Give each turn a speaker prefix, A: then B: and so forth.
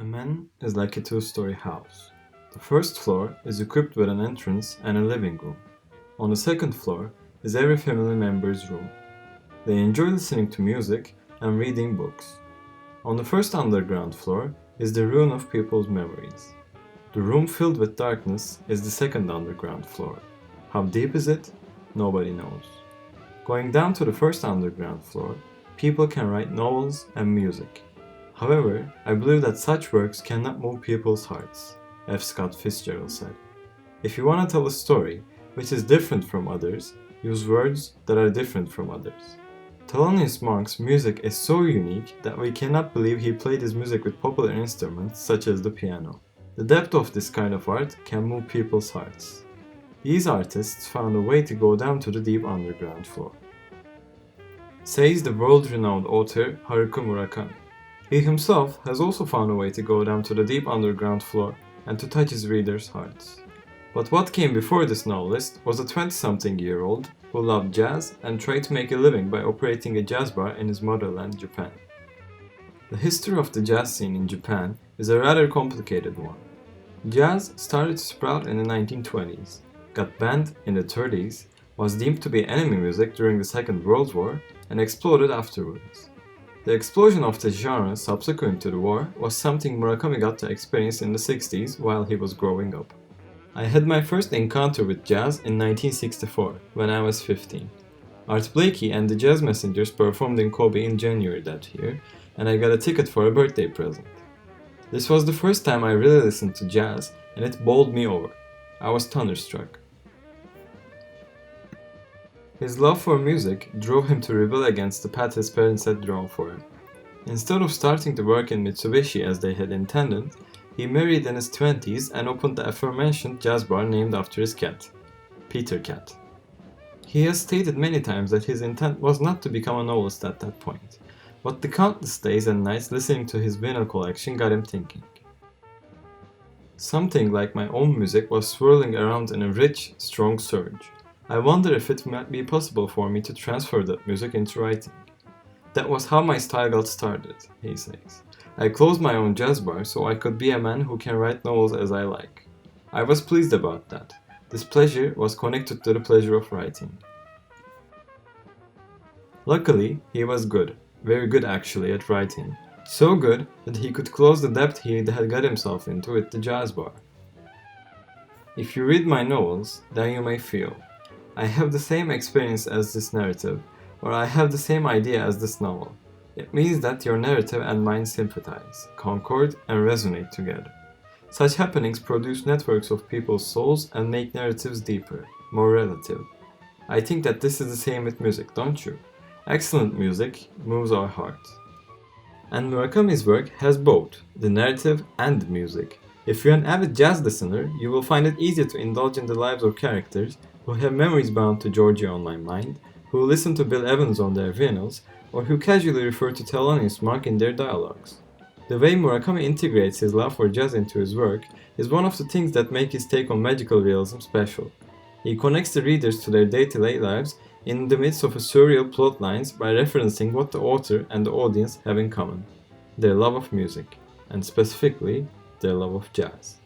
A: A man is like a two-story house. The first floor is equipped with an entrance and a living room. On the second floor is every family member's room. They enjoy listening to music and reading books. On the first underground floor is the ruin of people's memories. The room filled with darkness is the second underground floor. How deep is it? Nobody knows. Going down to the first underground floor, people can write novels and music. However, I believe that such works cannot move people's hearts, F. Scott Fitzgerald said. If you want to tell a story which is different from others, use words that are different from others. Thelonious Monk's music is so unique that we cannot believe he played his music with popular instruments such as the piano. The depth of this kind of art can move people's hearts. These artists found a way to go down to the deep underground floor. Says the world-renowned author Haruki Murakami. He himself has also found a way to go down to the deep underground floor and to touch his readers' hearts. But what came before this novelist was a 20-something-year-old who loved jazz and tried to make a living by operating a jazz bar in his motherland, Japan. The history of the jazz scene in Japan is a rather complicated one. Jazz started to sprout in the 1920s, got banned in the 30s, was deemed to be enemy music during the Second World War, and exploded afterwards. The explosion of the genre subsequent to the war was something Murakami got to experience in the 60s while he was growing up. I had my first encounter with jazz in 1964, when I was 15. Art Blakey and the Jazz Messengers performed in Kobe in January that year, and I got a ticket for a birthday present. This was the first time I really listened to jazz, and it bowled me over. I was thunderstruck. His love for music drove him to rebel against the path his parents had drawn for him. Instead of starting to work in Mitsubishi as they had intended, he married in his 20s and opened the aforementioned jazz bar named after his cat, Peter Cat. He has stated many times that his intent was not to become a novelist at that point, but the countless days and nights listening to his vinyl collection got him thinking. Something like my own music was swirling around in a rich, strong surge. I wonder if it might be possible for me to transfer that music into writing. That was how my style got started, he says. I closed my own jazz bar so I could be a man who can write novels as I like. I was pleased about that. This pleasure was connected to the pleasure of writing. Luckily, he was good, very good actually at writing. So good that he could close the debt he had got himself into with the jazz bar. If you read my novels, then you may feel, I have the same experience as this narrative, or I have the same idea as this novel. It means that your narrative and mine sympathize, concord, and resonate together. Such happenings produce networks of people's souls and make narratives deeper, more relative. I think that this is the same with music, don't you? Excellent music moves our heart. And Murakami's work has both, the narrative and the music. If you're an avid jazz listener, you will find it easier to indulge in the lives of characters who have memories bound to Georgia on my mind, who listen to Bill Evans on their vinyls, or who casually refer to Thelonious Monk in their dialogues. The way Murakami integrates his love for jazz into his work is one of the things that make his take on magical realism special. He connects the readers to their day-to-day lives in the midst of a surreal plot lines by referencing what the author and the audience have in common, their love of music, and specifically, their love of jazz.